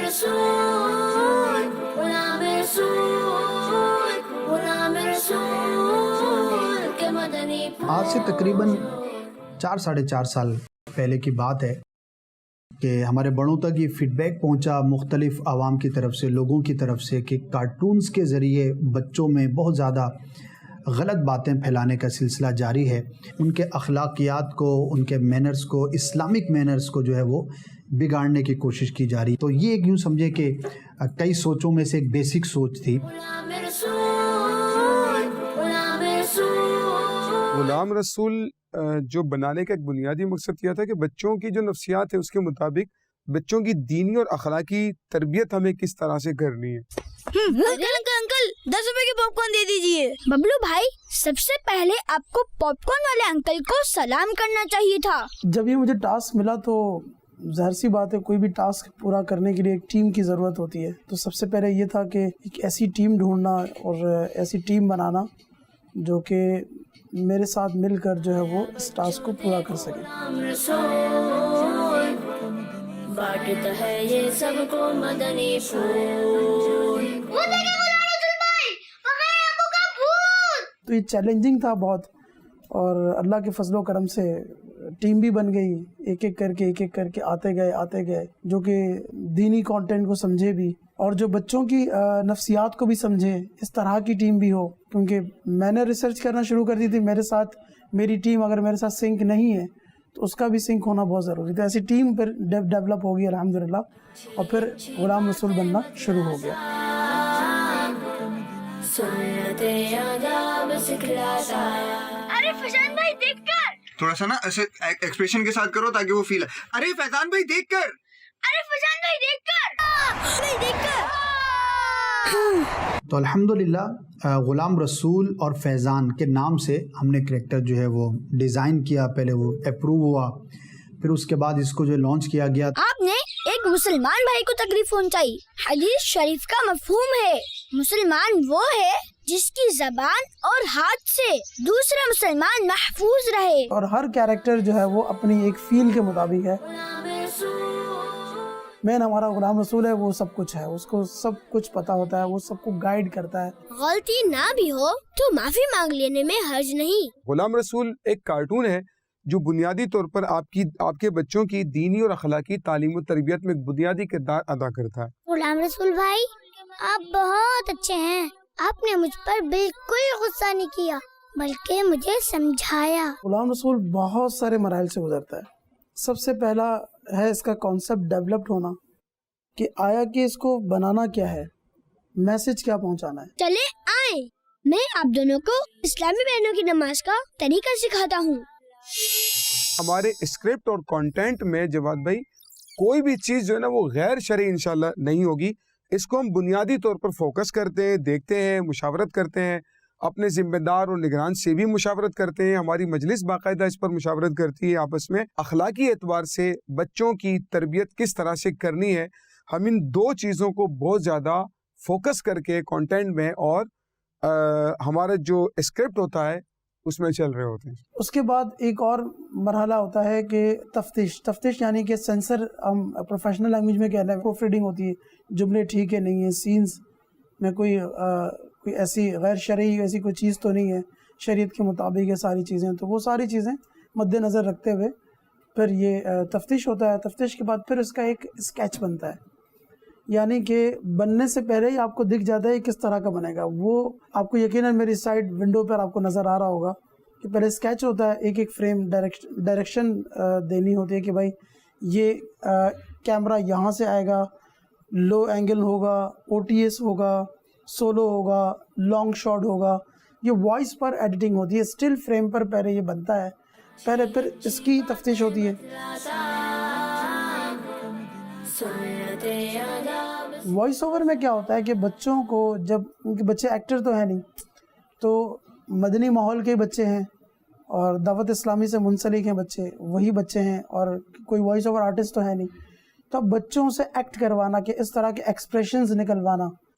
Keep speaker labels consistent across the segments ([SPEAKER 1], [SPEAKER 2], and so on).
[SPEAKER 1] رسول غلام رسول غلام رسول کے مدنی
[SPEAKER 2] آج سے تقریباً 4-4.5 سال پہلے کی بات ہے کہ ہمارے بڑوں تک یہ فیڈ بیک پہنچا مختلف عوام کی طرف سے، لوگوں کی طرف سے، کہ کارٹونز کے ذریعے بچوں میں بہت زیادہ غلط باتیں پھیلانے کا سلسلہ جاری ہے، ان کے اخلاقیات کو، ان کے مینرز کو، اسلامک مینرز کو جو ہے وہ بگاڑنے کی کوشش کی جا رہی. تو یہ ایک یوں سمجھے کہ کئی سوچوں میں سے ایک بیسک سوچ تھی.
[SPEAKER 1] غلام رسول غلام رسول
[SPEAKER 3] غلام رسول جو بنانے کا ایک بنیادی مقصد یہ تھا کہ بچوں کی جو نفسیات ہے اس کے مطابق بچوں کی دینی اور اخلاقی تربیت ہمیں کس طرح سے کرنی ہے.
[SPEAKER 4] انکل 10 روپے کی پاپ کارن دے دیجیے. ببلو بھائی، سب سے پہلے آپ کو پاپ کارن والے انکل کو سلام کرنا چاہیے تھا.
[SPEAKER 5] جب یہ مجھے ٹاسک ملا تو ظاہر سی بات ہے، کوئی بھی ٹاسک پورا کرنے کے لیے ایک ٹیم کی ضرورت ہوتی ہے. تو سب سے پہلے یہ تھا کہ ایک ایسی ٹیم ڈھونڈنا اور ایسی ٹیم بنانا جو کہ میرے ساتھ مل کر جو ہے وہ اس ٹاسک کو پورا کر سکے.
[SPEAKER 1] غلام رسول بانٹتا ہے یہ سب کو مدنی پھول.
[SPEAKER 5] تو یہ چیلنجنگ تھا بہت، اور اللہ کے فضل و کرم سے ٹیم بھی بن گئی. ایک ایک کر کے آتے گئے جو کہ دینی کانٹینٹ کو سمجھے بھی اور جو بچوں کی نفسیات کو بھی سمجھے. اس طرح کی ٹیم بھی ہو، کیونکہ میں نے ریسرچ کرنا شروع کر دی تھی. میرے ساتھ میری ٹیم اگر میرے ساتھ سنک نہیں ہے تو اس کا بھی سنک ہونا بہت ضروری تھا. ایسی ٹیم پھر ڈیولپ ہو گئی الحمدللہ، اور پھر غلام رسول بننا شروع ہو گیا.
[SPEAKER 1] سنت آداب سکھلاتا.
[SPEAKER 4] ارے فیضان بھائی دیکھ کر.
[SPEAKER 6] تھوڑا سا نا ایسے ایکسپریشن کے ساتھ کرو تاکہ وہ فیل ہے. ارے فیضان بھائی دیکھ کر.
[SPEAKER 4] ارے فیضان بھائی دیکھ کر. نہیں دیکھ کر.
[SPEAKER 2] تو الحمدللہ غلام رسول اور فیضان کے نام سے ہم نے کریکٹر جو ہے وہ ڈیزائن کیا. پہلے وہ اپروو ہوا، پھر اس کے بعد اس کو جو لانچ کیا گیا.
[SPEAKER 4] آپ نے ایک مسلمان بھائی کو تکلیف پہنچائی. حدیث شریف کا مفہوم ہے مسلمان وہ ہے جس کی زبان اور ہاتھ سے دوسرا مسلمان محفوظ رہے.
[SPEAKER 5] اور ہر کیریکٹر جو ہے وہ اپنی ایک فیل کے مطابق ہے. مین ہمارا غلام رسول ہے، وہ سب کچھ ہے، اس کو سب کچھ پتا ہوتا ہے، وہ سب کو گائیڈ کرتا ہے.
[SPEAKER 4] غلطی نہ بھی ہو تو معافی مانگ لینے میں حرج نہیں.
[SPEAKER 3] غلام رسول ایک کارٹون ہے جو بنیادی طور پر آپ کے بچوں کی دینی اور اخلاقی تعلیم و تربیت میں ایک بنیادی کردار ادا کرتا ہے.
[SPEAKER 4] غلام رسول بھائی، آپ بہت اچھے ہیں. آپ نے مجھ پر بالکل غصہ نہیں کیا بلکہ مجھے سمجھایا.
[SPEAKER 5] غلام رسول بہت سارے مراحل سے گزرتا ہے. سب سے پہلا ہے اس کا کانسیپٹ ڈیولپڈ ہونا، کہ آیا کہ اس کو بنانا کیا ہے، میسج کیا پہنچانا ہے.
[SPEAKER 4] چلے آئیں، میں آپ دونوں کو اسلامی بہنوں کی نماز کا طریقہ سکھاتا ہوں.
[SPEAKER 3] ہمارے اسکرپٹ اور کانٹینٹ میں جواد بھائی کوئی بھی چیز جو ہے نا وہ غیر شرعی انشاءاللہ نہیں ہوگی. اس کو ہم بنیادی طور پر فوکس کرتے ہیں، دیکھتے ہیں، مشاورت کرتے ہیں، اپنے ذمہ دار اور نگران سے بھی مشاورت کرتے ہیں. ہماری مجلس باقاعدہ اس پر مشاورت کرتی ہے آپس میں. اخلاقی اعتبار سے بچوں کی تربیت کس طرح سے کرنی ہے، ہم ان دو چیزوں کو بہت زیادہ فوکس کر کے کانٹینٹ میں اور ہمارا جو اسکرپٹ ہوتا ہے اس میں چل رہے ہوتے ہیں.
[SPEAKER 5] اس کے بعد ایک اور مرحلہ ہوتا ہے کہ تفتیش یعنی کہ سینسر، ہم پروفیشنل لینگویج میں کہتے ہیں پروف ریڈنگ ہوتی ہے. جملے ٹھیک ہے نہیں ہے، سینز میں کوئی ایسی غیر شرعی ایسی کوئی چیز تو نہیں ہے، شریعت کے مطابق ہے ساری چیزیں. تو وہ ساری چیزیں مد نظر رکھتے ہوئے پھر یہ تفتیش ہوتا ہے. تفتیش کے بعد پھر اس کا ایک اسکیچ بنتا ہے، یعنی کہ بننے سے پہلے ہی آپ کو دکھ جاتا ہے کس طرح کا بنے گا. وہ آپ کو یقیناً میری سائڈ ونڈو پر آپ کو نظر آ رہا ہوگا کہ پہلے اسکیچ ہوتا ہے، ایک فریم ڈائریکشن دینی ہوتی ہے کہ بھائی یہ کیمرہ یہاں سے آئے گا، لو اینگل ہوگا، او ٹی ایس ہوگا، سولو ہوگا، لانگ شاٹ ہوگا. یہ وائس پر ایڈیٹنگ ہوتی ہے، اسٹل فریم پر پہلے یہ بنتا ہے، پہلے پھر اس کی تفتیش ہوتی ہے. وائس اوور میں کیا ہوتا ہے کہ بچوں کو، جب ان کے بچے ایکٹر تو ہیں نہیں، تو مدنی ماحول کے بچے ہیں اور دعوت اسلامی سے منسلک ہیں بچے، وہی بچے ہیں اور کوئی وائس اوور آرٹسٹ تو ہے نہیں. تو بچوں سے ایکٹ کروانا، کہ اس طرح کے ایکسپریشنز نکلوانا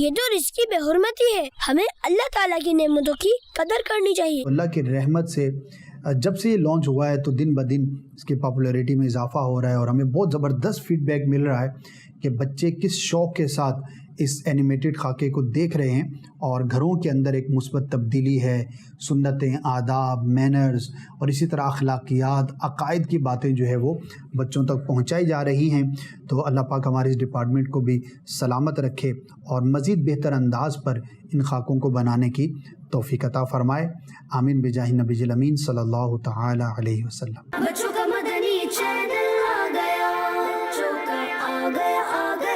[SPEAKER 4] یہ تو رزق کی بے حرمتی ہے. ہمیں اللہ تعالیٰ کی نعمتوں کی قدر کرنی چاہیے.
[SPEAKER 2] اللہ کی رحمت سے جب سے یہ لانچ ہوا ہے تو دن بدن اس کی پاپولیرٹی میں اضافہ ہو رہا ہے، اور ہمیں بہت زبردست فیڈ بیک مل رہا ہے کہ بچے کس شوق کے ساتھ اس اینیمیٹڈ خاکے کو دیکھ رہے ہیں، اور گھروں کے اندر ایک مثبت تبدیلی ہے. سنتیں، آداب، مینرز اور اسی طرح اخلاقیات، عقائد کی باتیں جو ہے وہ بچوں تک پہنچائی جا رہی ہیں. تو اللہ پاک ہمارے اس ڈپارٹمنٹ کو بھی سلامت رکھے اور مزید بہتر انداز پر ان خاکوں کو بنانے کی توفیق عطا فرمائے. آمین بجاہ نبی الامین صلی اللہ تعالی علیہ وسلم.
[SPEAKER 1] بچوں کا مدنی چینل آ گیا، بچوں کا آ گیا